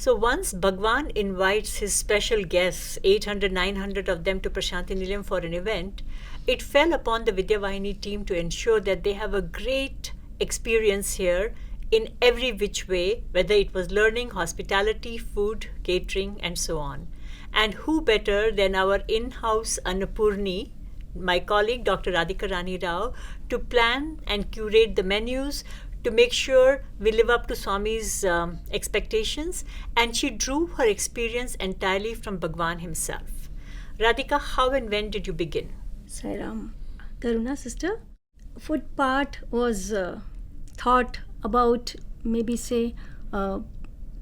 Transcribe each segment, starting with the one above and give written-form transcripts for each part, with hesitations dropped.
So once Bhagawan invites his special guests, 800, 900 of them, to Prasanthi Nilayam for an event, it fell upon the Vidyavahini team to ensure that they have a great experience here in every which way, whether it was learning, hospitality, food, catering, and so on. And who better than our in-house Annapurni, my colleague Dr. Radhika Rani Rao, to plan and curate the menus, to make sure we live up to Swami's expectations, and she drew her experience entirely from Bhagawan himself. Radhika, how and when did you begin? Sairam. Karuna, sister. Food part was thought about maybe say 3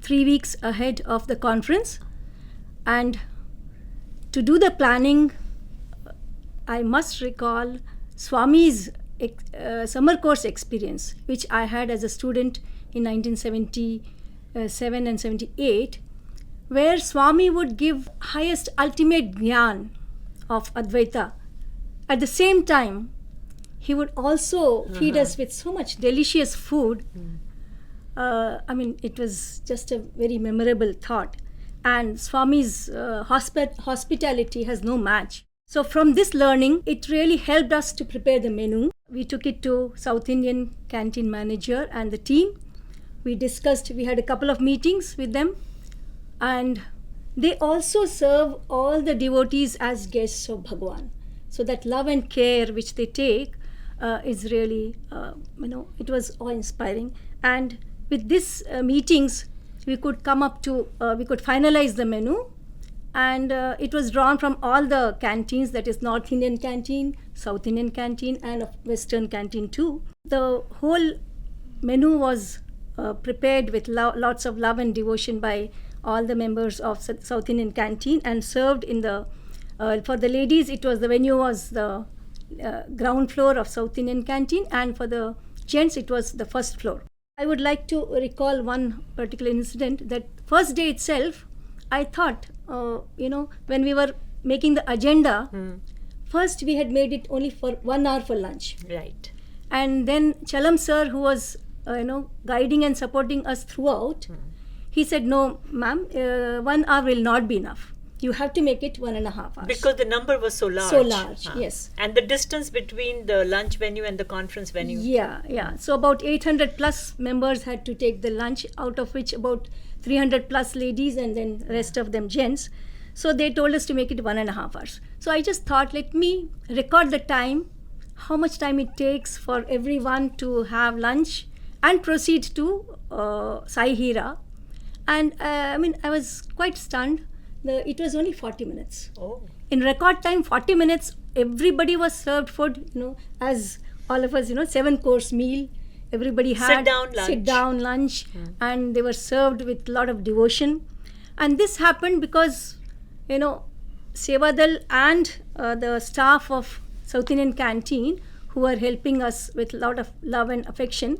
weeks ahead of the conference, and to do the planning, I must recall Swami's summer course experience, which I had as a student in 1977 and 78, where Swami would give highest ultimate jnana of Advaita. At the same time, he would also feed us with so much delicious food. It was just a very memorable thought. And Swami's hospitality has no match. So from this learning, it really helped us to prepare the menu. We took it to South Indian Canteen manager and the team. We discussed, we had a couple of meetings with them. And they also serve all the devotees as guests of Bhagawan. So that love and care which they take is really, it was awe-inspiring. And with these meetings, we could come up to, we could finalize the menu. And it was drawn from all the canteens, that is North Indian Canteen, South Indian Canteen, and Western Canteen too. The whole menu was prepared with lots of love and devotion by all the members of South Indian Canteen, and served in the, for the ladies, the venue was the ground floor of South Indian Canteen, and for the gents, it was the first floor. I would like to recall one particular incident. That first day itself, I thought, when we were making the agenda, first we had made it only for 1 hour for lunch. Right. And then Chalam sir, who was, guiding and supporting us throughout, he said, no, ma'am, 1 hour will not be enough. You have to make it 1.5 hours. Because the number was so large. So large, yes. And the distance between the lunch venue and the conference venue. Yeah. So about 800 plus members had to take the lunch, out of which about 300 plus ladies and then rest of them gents. So they told us to make it 1.5 hours. So I just thought, let me record the time, how much time it takes for everyone to have lunch and proceed to Sai Hira. And I was quite stunned. It was only 40 minutes. Oh. In record time, 40 minutes, everybody was served food, as all of us, 7-course meal. Everybody had sit down lunch, and they were served with a lot of devotion. And this happened because, Sevadal and the staff of South Indian Canteen, who were helping us with a lot of love and affection,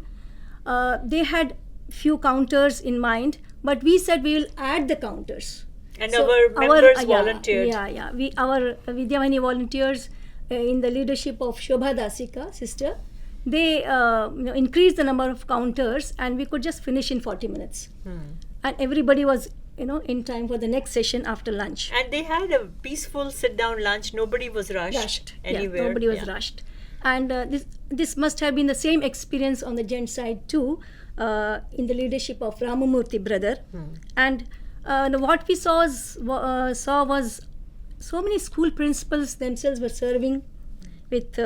they had few counters in mind, but we said we will add the counters. And so our members volunteered. Our Vidyavahini volunteers, in the leadership of Shobha Dasika, sister, they increased the number of counters, and we could just finish in 40 minutes. And everybody was, in time for the next session after lunch. And they had a peaceful sit-down lunch. Nobody was rushed anywhere. Yeah, nobody was rushed. And this must have been the same experience on the gent side too, in the leadership of Ramamurthy brother. And what we saw was so many school principals themselves were serving with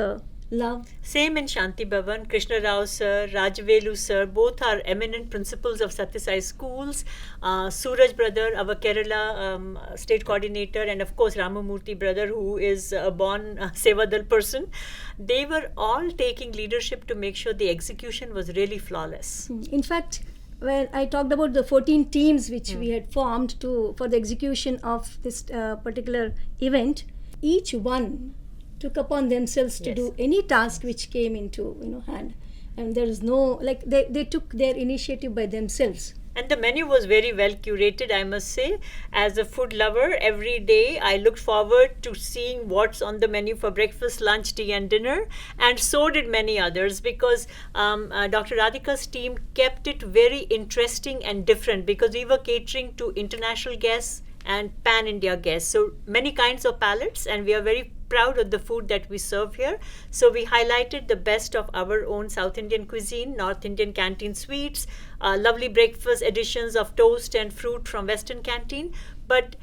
love. Same in Shanti Bhavan. Krishna Rao sir, Rajavelu sir, both are eminent principals of Sathya Sai schools. Suraj brother, our Kerala state coordinator, and of course Ramamurthy brother, who is a born Sevadal person. They were all taking leadership to make sure the execution was really flawless. In fact, when I talked about the 14 teams which we had formed for the execution of this particular event, each one took upon themselves to do any task which came into hand, and there is no, they took their initiative by themselves. And the menu was very well curated, I must say. As a food lover, every day I looked forward to seeing what's on the menu for breakfast, lunch, tea, and dinner. And so did many others, because Dr. Radhika's team kept it very interesting and different, because we were catering to international guests and pan-India guests. So many kinds of palates, and we are very proud of the food that we serve here. So we highlighted the best of our own South Indian cuisine, North Indian Canteen sweets, lovely breakfast editions of toast and fruit from Western Canteen. But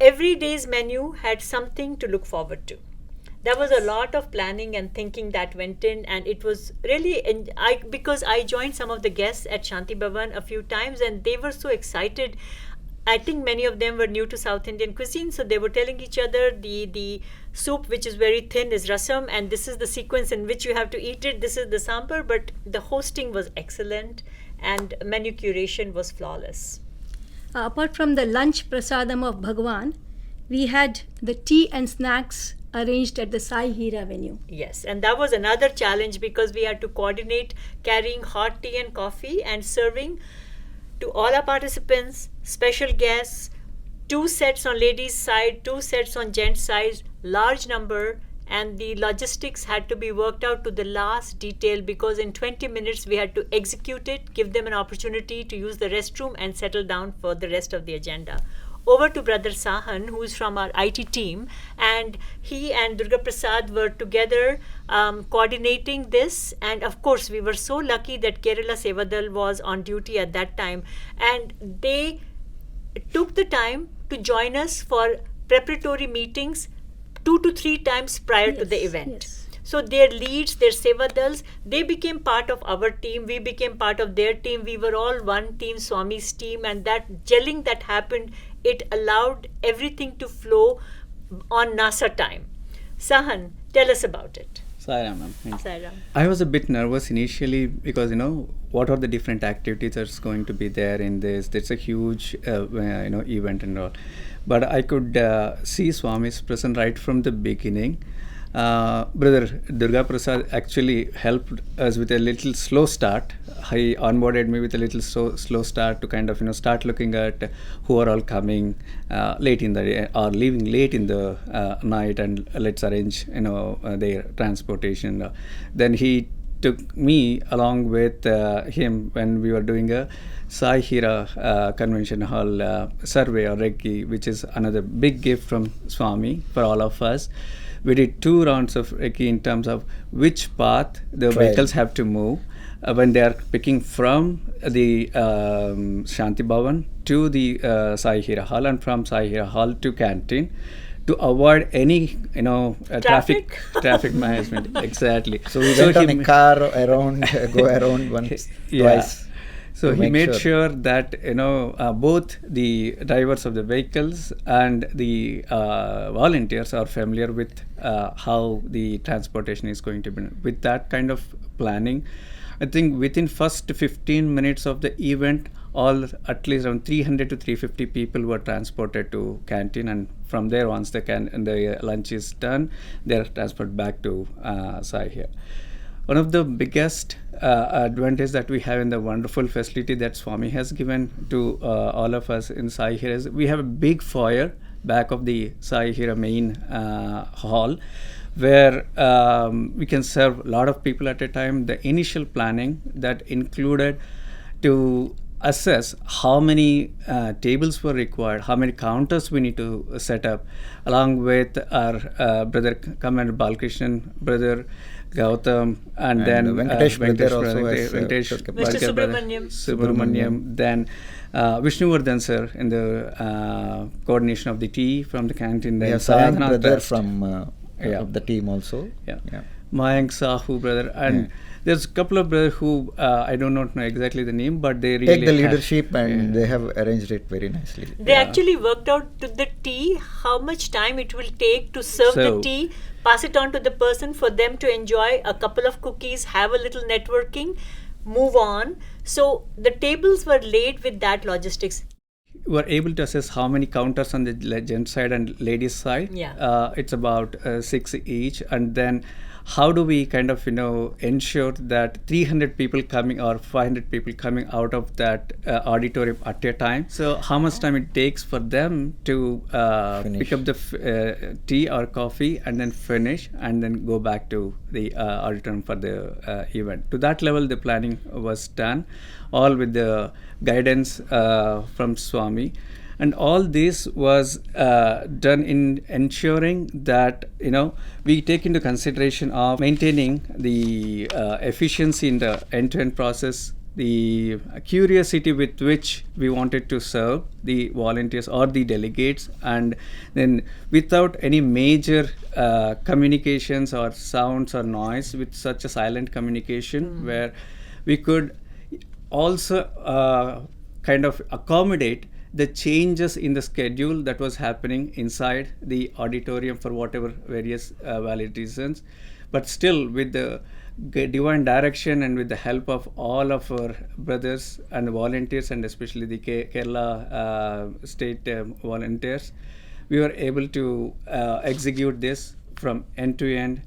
every day's menu had something to look forward to. There was a lot of planning and thinking that went in, and it was really, because I joined some of the guests at Shanti Bhavan a few times, and they were so excited. I think many of them were new to South Indian cuisine, so they were telling each other the soup, which is very thin, is rasam, and this is the sequence in which you have to eat it. This is the sambar, but the hosting was excellent, and menu curation was flawless. Apart from the lunch prasadam of Bhagawan, we had the tea and snacks arranged at the Sai Hira venue. Yes, and that was another challenge, because we had to coordinate carrying hot tea and coffee and serving to all our participants, special guests, 2 sets on ladies' side, 2 sets on gents' side, large number, and the logistics had to be worked out to the last detail, because in 20 minutes we had to execute it, give them an opportunity to use the restroom, and settle down for the rest of the agenda. Over to Brother Sahan, who is from our IT team, and he and Durga Prasad were together coordinating this. And of course, we were so lucky that Kerala Sevadal was on duty at that time, and they took the time to join us for preparatory meetings 2 to 3 times prior to the event. Yes. So their leads, their Sevadals, they became part of our team. We became part of their team. We were all one team, Swami's team, and that gelling that happened, it allowed everything to flow on NASA time. Sahan, tell us about it. Sairam, ma'am. Sairam. I was a bit nervous initially, because what are the different activities that's going to be there in this. It's a huge event and all, but I could see Swami's presence right from the beginning. Brother Durga Prasad actually helped us with a little slow start. He onboarded me with a little slow start to kind of start looking at who are all coming late in the day or leaving late in the night, and let's arrange their transportation. Then he took me along with him when we were doing a Sai Hira Convention Hall survey or Recce, which is another big gift from Swami for all of us. We did 2 rounds of Recce in terms of which path the vehicles have to move when they are picking from the Shanti Bhavan to the Sai Hira Hall, and from Sai Hira Hall to Canteen, to avoid any traffic management. Exactly. So we went on a car around, go around once, twice. So he made sure that both the drivers of the vehicles and the volunteers are familiar with how the transportation is going to be. With that kind of planning, I think within first 15 minutes of the event, at least around 300 to 350 people were transported to Canteen, and from there, once the lunch is done, they are transferred back to Sai here. One of the biggest advantage that we have in the wonderful facility that Swami has given to all of us in Sai Hira is we have a big foyer back of the Sai Hira main hall, where we can serve a lot of people at a time. The initial planning that included to assess how many tables were required, how many counters we need to set up, along with our brother Commander Balkrishnan, brother Gautam, and then Venkatesh brother also Venkatesh Mr. Subramaniam, then Vishnuvardhan sir in the coordination of the tea from the canteen. Then Sayank brother from of the team also. Mayank Sahu brother, and there's a couple of brothers who I do not know exactly the name, but they really take the leadership and they have arranged it very nicely. They actually worked out to the tea how much time it will take to serve the tea, pass it on to the person for them to enjoy a couple of cookies, have a little networking, move on. So the tables were laid with that logistics. Were able to assess how many counters on the gent side and ladies side. It's about 6 each, and then how do we kind of ensure that 300 people coming or 500 people coming out of that auditorium at a time, so how much time it takes for them to pick up the tea or coffee and then finish and then go back to the auditorium for the event. To that level the planning was done, all with the guidance from Swami. And all this was done in ensuring that we take into consideration of maintaining the efficiency in the end-to-end process, the curiosity with which we wanted to serve the volunteers or the delegates, and then without any major communications or sounds or noise, with such a silent communication where we could also kind of accommodate the changes in the schedule that was happening inside the auditorium for whatever various valid reasons, but still with the divine direction and with the help of all of our brothers and volunteers, and especially the Kerala state volunteers, we were able to execute this from end to end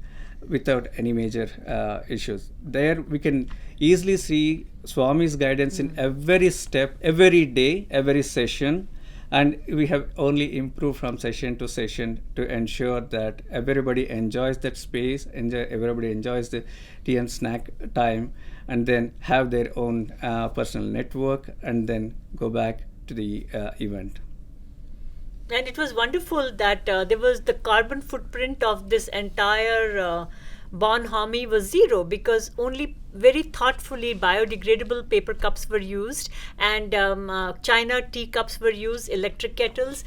without any major issues. There we can easily see Swami's guidance in every step, every day, every session, and we have only improved from session to session to ensure that everybody enjoys that space, everybody enjoys the tea and snack time, and then have their own personal network and then go back to the event. And it was wonderful that there was the carbon footprint of this entire bonhomie was zero, because only very thoughtfully biodegradable paper cups were used, and china teacups were used, electric kettles.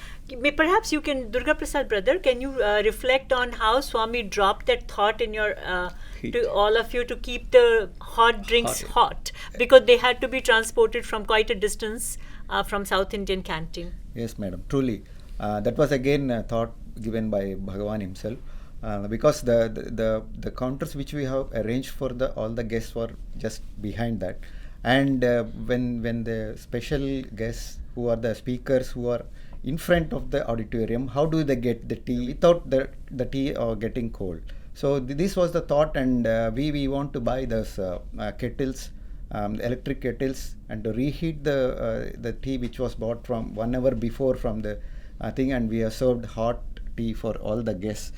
Perhaps you can, Durga Prasad brother, can you reflect on how Swami dropped that thought in your to all of you to keep the hot drinks hot, because they had to be transported from quite a distance from South Indian Canteen. Yes, madam, truly. That was again a thought given by Bhagawan himself. Because the counters which we have arranged for all the guests were just behind that, and when the special guests who are the speakers who are in front of the auditorium, how do they get the tea without the tea getting cold? So this was the thought, and we want to buy those kettles, electric kettles, and to reheat the tea which was bought from 1 hour before from the thing, and we have served hot tea for all the guests.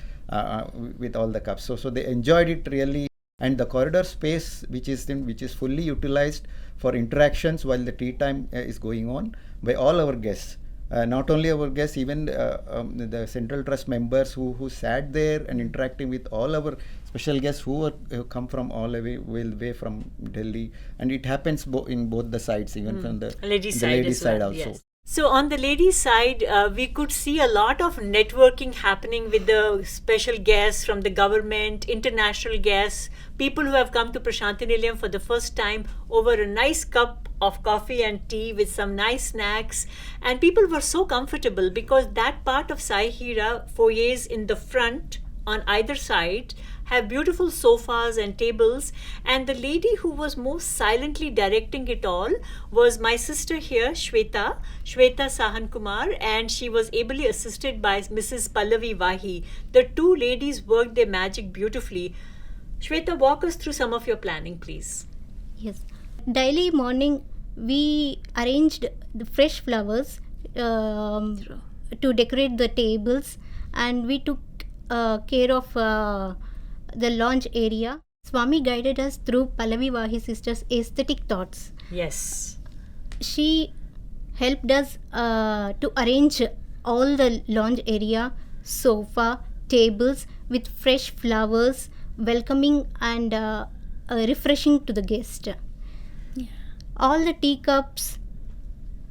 With all the cups, so they enjoyed it really, and the corridor space which is fully utilized for interactions while the tea time is going on by all our guests. Not only our guests, even the Central Trust members who sat there and interacting with all our special guests who come from all the way from Delhi, and it happens in both the sides, even from the ladies' side also. Yes. So on the ladies' side, we could see a lot of networking happening with the special guests from the government, international guests, people who have come to Prasanthi Nilayam for the first time over a nice cup of coffee and tea with some nice snacks. And people were so comfortable because that part of Sai Hira, foyers in the front on either side, have beautiful sofas and tables, and the lady who was most silently directing it all was my sister here, Shweta Sahan Kumar, and she was ably assisted by Mrs. Pallavi Vahi. The two ladies worked their magic beautifully. Shweta, walk us through some of your planning, please. Yes. Daily morning, we arranged the fresh flowers to decorate the tables, and we took care of the lounge area. Swami guided us through Pallavi Vahi sister's aesthetic thoughts. Yes. She helped us to arrange all the lounge area, sofa, tables with fresh flowers, welcoming and refreshing to the guest. Yeah. All the teacups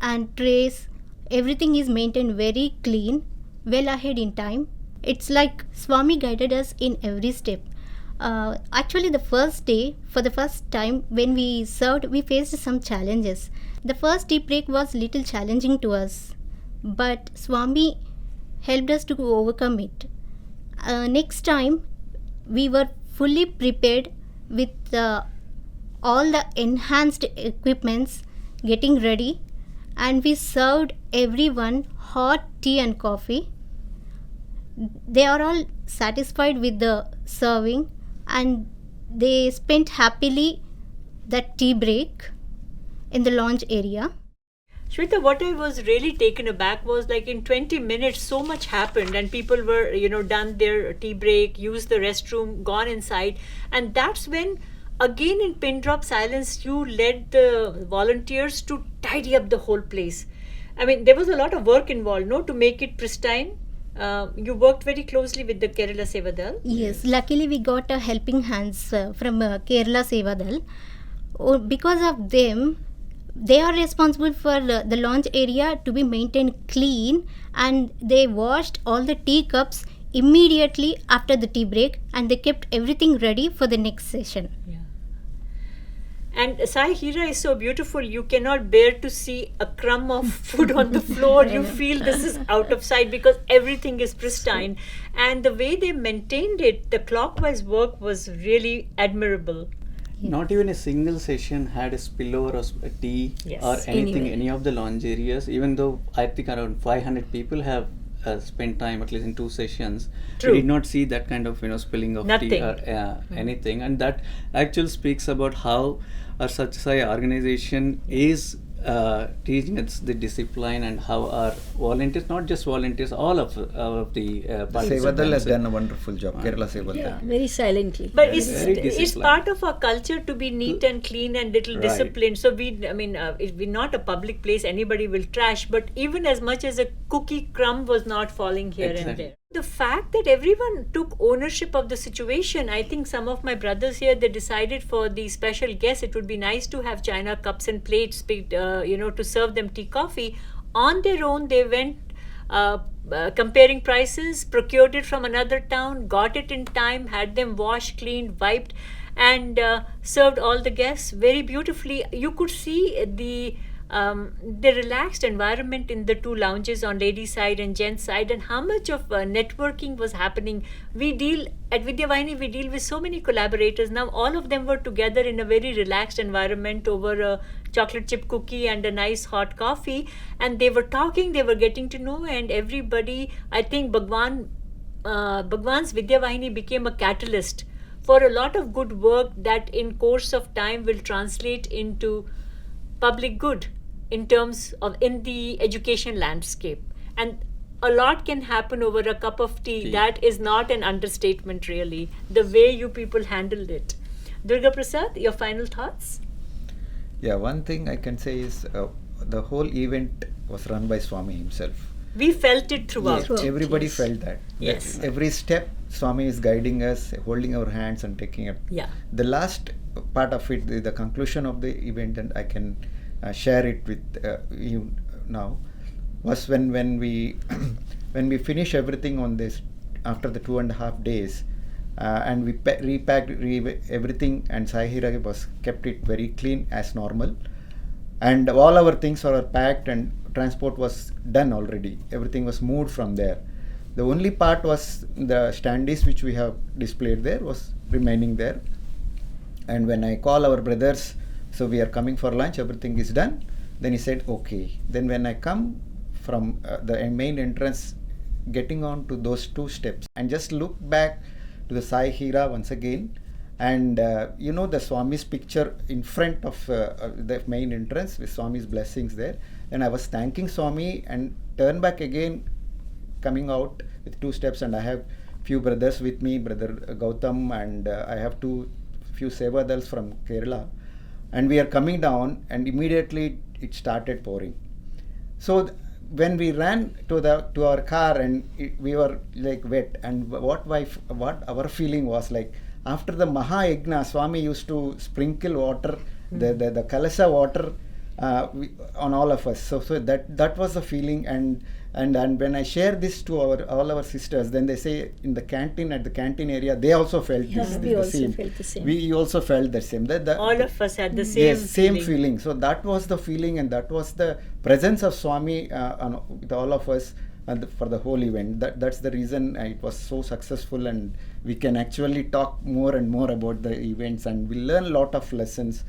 and trays, everything is maintained very clean, well ahead in time. It's like Swami guided us in every step. Actually, the first day, for the first time when we served, we faced some challenges. The first tea break was little challenging to us, but Swami helped us to overcome it. Next time, we were fully prepared with all the enhanced equipments getting ready, and we served everyone hot tea and coffee. They are all satisfied with the serving, and they spent happily that tea break in the lounge area. Shweta, what I was really taken aback was like in 20 minutes, so much happened, and people were, done their tea break, used the restroom, gone inside. And that's when, again in pin drop silence, you led the volunteers to tidy up the whole place. I mean, there was a lot of work involved, no, to make it pristine. You worked very closely with the Kerala Sevadal. Yes, luckily we got a helping hands from Kerala Sevadal. Because of them, they are responsible for the lounge area to be maintained clean, and they washed all the tea cups immediately after the tea break, and they kept everything ready for the next session. Yeah. And Sai Hira is so beautiful, you cannot bear to see a crumb of food on the floor. You feel this is out of sight because everything is pristine. And the way they maintained it, the clockwise work was really admirable. Not even a single session had a spillover of a tea Yes, or anything, anywhere. any of the lounge areas, even though I think around 500 people have spent time at least in 2 sessions. True. We did not see that kind of spilling of tea Nothing. or anything, and that actually speaks about how our Sathya organization is teaching us the discipline, and how our volunteers, not just volunteers, all of the Sevadal participants. has done a wonderful job. Kerala Sevadal. Yeah, very silently. But Very it's disciplined. part of our culture to be neat and clean and little Right. disciplined. So we're not a public place, anybody will trash, but even as much as a cookie crumb was not falling here and Exactly. there. The fact that everyone took ownership of the situation, I think some of my brothers here, they decided for the special guests, it would be nice to have china cups and plates, to serve them tea, coffee. On their own, they went comparing prices, procured it from another town, got it in time, had them washed, cleaned, wiped, and served all the guests very beautifully. You could see the relaxed environment in the 2 lounges on ladies' side and gents' side, and how much of networking was happening. We deal at Vidyavahini, we deal with so many collaborators. Now all of them were together in a very relaxed environment over a chocolate chip cookie and a nice hot coffee, and they were talking, they were getting to know, and everybody, I think Bhagawan's Vidyavahini became a catalyst for a lot of good work that in course of time will translate into public good in terms of in the education landscape. And a lot can happen over a cup of tea. That is not an understatement, really, the way you people handled it. Durga Prasad, your final thoughts? Yeah, one thing I can say is the whole event was run by Swami himself. We felt it throughout. Yes, everybody yes. felt that. Yes. Every step, Swami is guiding us, holding our hands and taking it. Yeah. The last part of it, the conclusion of the event, and I can share it with you now, was when we when we finish everything on this after the 2.5 days, and we repacked everything, and Sai Hira was kept it very clean as normal, and all our things were packed and transport was done already. Everything was moved from there. The only part was the standees which we have displayed there was remaining there. And when I call our brothers, so we are coming for lunch, everything is done, then he said okay. Then when I come from the main entrance, getting on to those 2 steps and just look back to the Sai Hira once again, and the Swami's picture in front of the main entrance with Swami's blessings there. Then I was thanking Swami and turn back again, coming out with 2 steps, and I have few brothers with me, brother Gautam, and I have few Sevadals from Kerala, and we are coming down, and immediately it started pouring. So when we ran to our car, and we were like wet, and what our feeling was like, after the Maha Yagna, Swami used to sprinkle water, the Kalasa water on all of us. So that was the feeling, and when I share this to all our sisters, then they say in the canteen, at the canteen area, they also felt We also felt the same. We also felt the same. All of us had the same same feeling. So that was the feeling, and that was the presence of Swami with all of us for the whole event. That's the reason it was so successful, and we can actually talk more and more about the events, and we learn a lot of lessons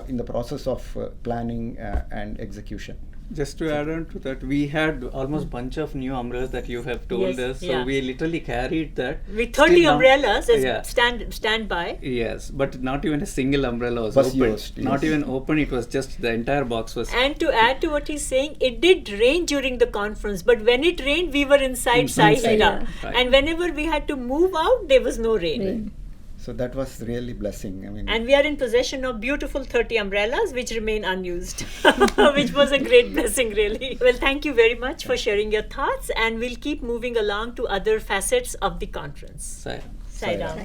in the process of planning and execution. Just to add on to that, we had almost bunch of new umbrellas that you have told Yes, us. So yeah. we literally carried that. With 30 Still now- umbrellas as Yeah. standby. Yes, but not even a single umbrella was Was open. used, Not yes. even open. It was just the entire box was. And to add to what he's saying, it did rain during the conference, but when it rained, we were inside Sai Inside, Hira. right. And whenever we had to move out, there was no rain. So that was really blessing. I mean, And we are in possession of beautiful 30 umbrellas which remain unused, which was a great blessing, really. Well, thank you very much for sharing your thoughts, and we'll keep moving along to other facets of the conference. Sai. Sai Ram.